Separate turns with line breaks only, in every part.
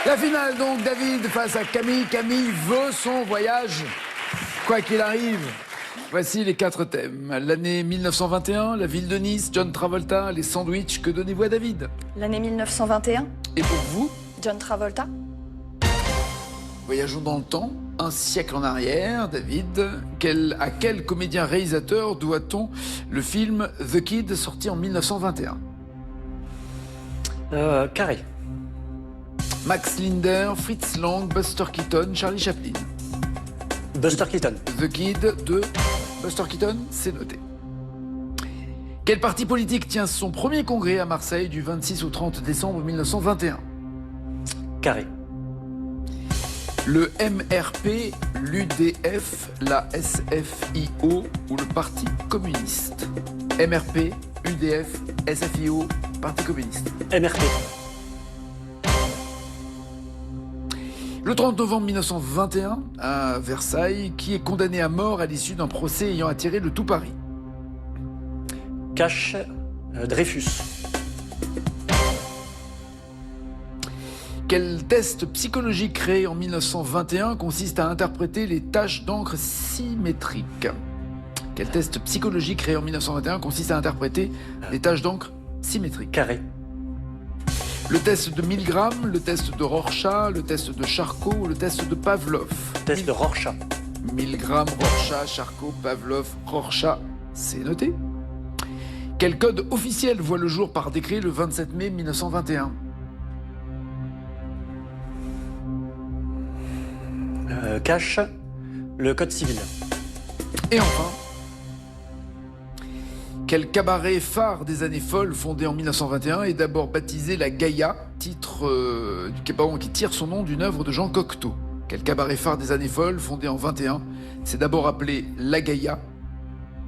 La finale donc, David face à Camille. Camille veut son voyage, quoi qu'il arrive. Voici les 4 thèmes. L'année 1921, la ville de Nice, John Travolta, les sandwichs. Que donnez-vous à David?
L'année 1921,
Et pour vous?
John Travolta.
Voyageons dans le temps, un siècle en arrière, David. À quel comédien réalisateur doit-on le film The Kid, sorti en 1921?
Carré.
Max Linder, Fritz Lang, Buster Keaton, Charlie Chaplin.
Buster Keaton.
The Kid de Buster Keaton, c'est noté. Quel parti politique tient son premier congrès à Marseille du 26 au 30 décembre 1921?
Carré.
Le MRP, l'UDF, la SFIO ou le Parti communiste? MRP, UDF, SFIO, Parti communiste.
MRP.
Le 30 novembre 1921, à Versailles, qui est condamné à mort à l'issue d'un procès ayant attiré le tout Paris?
Cash. Dreyfus.
Quel test psychologique créé en 1921 consiste à interpréter les taches d'encre symétriques? Quel test psychologique créé en 1921 consiste à interpréter les taches d'encre symétriques?
Carré.
Le test de Milgram, le test de Rorschach, le test de Charcot ou le test de Pavlov?
Test de Rorschach.
Milgram, Rorschach, Charcot, Pavlov, Rorschach, c'est noté. Quel code officiel voit le jour par décret le 27 mai 1921?
Cash. Le code civil.
Et enfin, quel cabaret phare des années folles fondé en 1921 est d'abord baptisé la Gaïa, titre qui tire son nom d'une œuvre de Jean Cocteau? Quel cabaret phare des années folles fondé en 21 s'est d'abord appelé la Gaïa,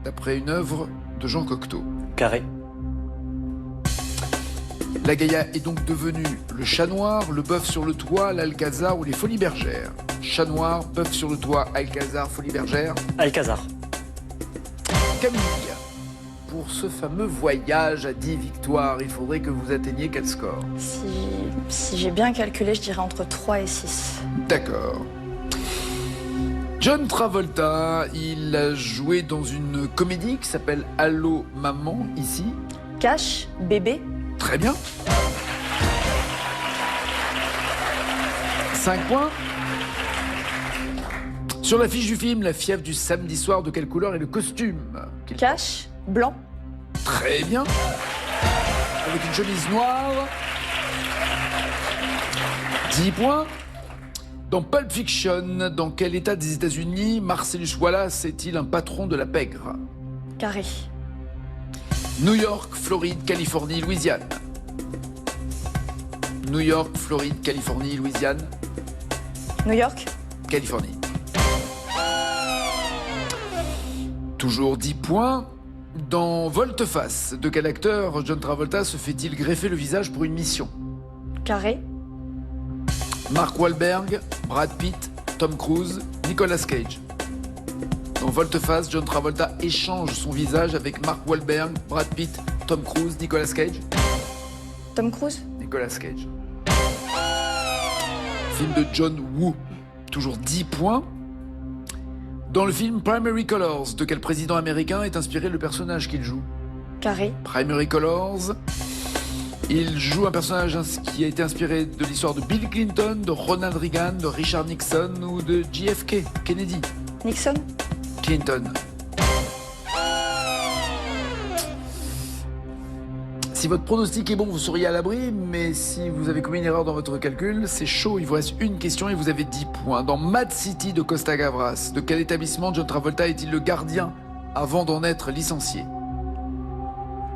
d'après une œuvre de Jean Cocteau?
Carré.
La Gaïa est donc devenue le Chat Noir, le Bœuf sur le toit, l'Alcazar ou les Folies Bergères. Chat Noir, Bœuf sur le toit, Alcazar, Folies Bergères.
Alcazar.
Camille, pour ce fameux voyage à 10 victoires, il faudrait que vous atteigniez quel score?
Si j'ai bien calculé, je dirais entre 3 et 6.
D'accord. John Travolta, il a joué dans une comédie qui s'appelle Allô Maman, ici.
Cash, bébé.
Très bien. 5 points. Sur l'affiche du film, la fièvre du samedi soir, de quelle couleur est le costume?
Cash, blanc.
Très bien. Avec une chemise noire. 10 points. Dans Pulp Fiction, dans quel état des États-Unis Marcellus Wallace est-il un patron de la pègre?
Carré.
New York, Floride, Californie, Louisiane. New York, Floride, Californie, Louisiane.
New York.
Californie. Toujours 10 points. Dans Volte-Face, de quel acteur John Travolta se fait-il greffer le visage pour une mission?
Carré.
Mark Wahlberg, Brad Pitt, Tom Cruise, Nicolas Cage. Dans Volte-Face, John Travolta échange son visage avec Mark Wahlberg, Brad Pitt, Tom Cruise, Nicolas Cage.
Tom Cruise.
Nicolas Cage. Film de John Woo. Toujours 10 points. Dans le film Primary Colors, de quel président américain est inspiré le personnage qu'il joue?
Carré.
Primary Colors. Il joue un personnage qui a été inspiré de l'histoire de Bill Clinton, de Ronald Reagan, de Richard Nixon ou de JFK, Kennedy.
Nixon.
Clinton. Si votre pronostic est bon, vous seriez à l'abri, mais si vous avez commis une erreur dans votre calcul, c'est chaud, il vous reste une question et vous avez 10 points. Dans Mad City de Costa Gavras, de quel établissement John Travolta est-il le gardien avant d'en être licencié?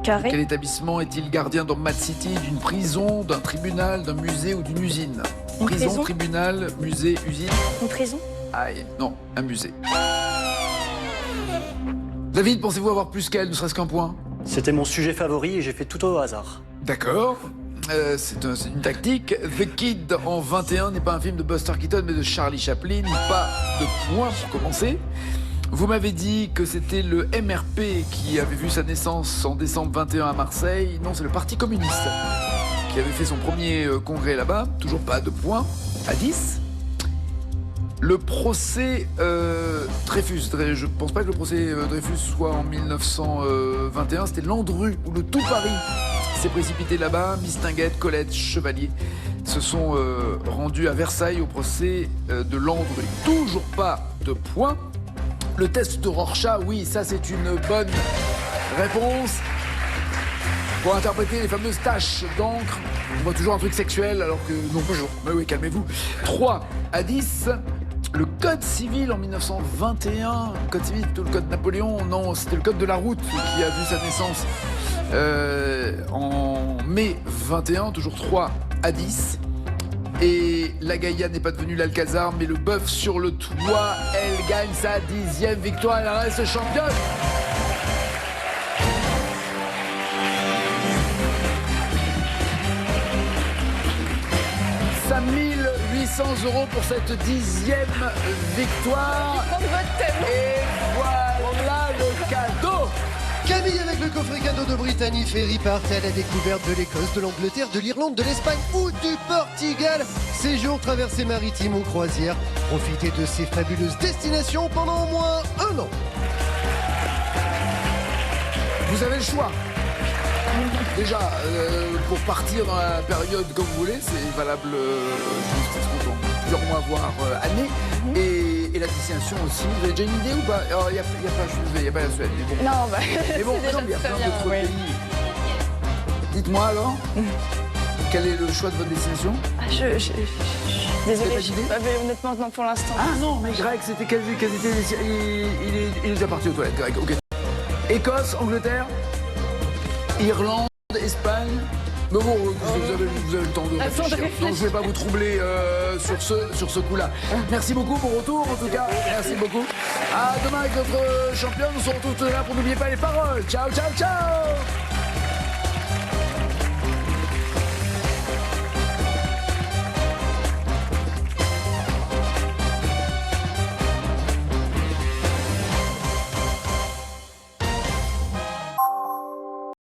Carré.
Quel établissement est-il gardien dans Mad City? D'une prison, d'un tribunal, d'un musée ou d'une usine?
Une prison.
Tribunal, musée, usine?
Une prison.
Aïe, non, un musée. David, pensez-vous avoir plus qu'elle, ne serait-ce qu'un point?
C'était mon sujet favori et j'ai fait tout au hasard.
D'accord. C'est une tactique. The Kid en 21 n'est pas un film de Buster Keaton mais de Charlie Chaplin. Pas de points pour commencer. Vous m'avez dit que c'était le MRP qui avait vu sa naissance en décembre 21 à Marseille. Non, c'est le Parti communiste qui avait fait son premier congrès là-bas. Toujours pas de points. À 10. Le procès Dreyfus. Je pense pas que le procès Dreyfus soit en 1921. C'était Landru, où le tout Paris s'est précipité là-bas. Mistinguett, Colette, Chevalier se sont rendus à Versailles au procès de Landru. Toujours pas de points. Le test de Rorschach, oui, ça c'est une bonne réponse. Pour interpréter les fameuses taches d'encre, on voit toujours un truc sexuel alors que non, toujours. Mais oui, calmez-vous. 3 à 10. Le code civil en 1921. Le code civil, plutôt le code Napoléon. Non, c'était le code de la route qui a vu sa naissance en mai 21. Toujours 3 à 10. Et la Gaïa n'est pas devenue l'Alcazar, mais le bœuf sur le toit. Elle gagne sa 10e victoire. Elle reste championne. 800 € pour cette 10e victoire. Et voilà le cadeau.
Camille avec le coffret cadeau de Brittany Ferry part à la découverte de l'Écosse, de l'Angleterre, de l'Irlande, de l'Espagne ou du Portugal. Séjour, traversée maritime ou croisière. Profitez de ces fabuleuses destinations pendant au moins 1 an.
Vous avez le choix. Déjà, pour partir dans la période comme vous voulez, c'est valable plusieurs mois, voire années. Et la destination aussi. Vous avez déjà une idée ou pas? Alors, il n'y a pas la Suède, mais bon.
Non, bah,
Mais bon,
c'est
non, il y a plein d'autres pays. Dites-moi alors, quel est le choix de votre destination?
je suis désolée,
pas
je
d'idée
honnêtement, non, pour l'instant.
Ah non, mais Greg, c'était quel était il est déjà parti aux toilettes, Greg. Ok. Écosse, Angleterre, Irlande, Espagne. Mais bon, vous avez le temps de réfléchir. Donc je ne vais pas vous troubler sur ce coup-là. Merci beaucoup pour retour, en tout cas. Merci beaucoup. À demain avec notre championne. On se retrouve tout à l'heure pour n'oublier pas les paroles. Ciao, ciao, ciao.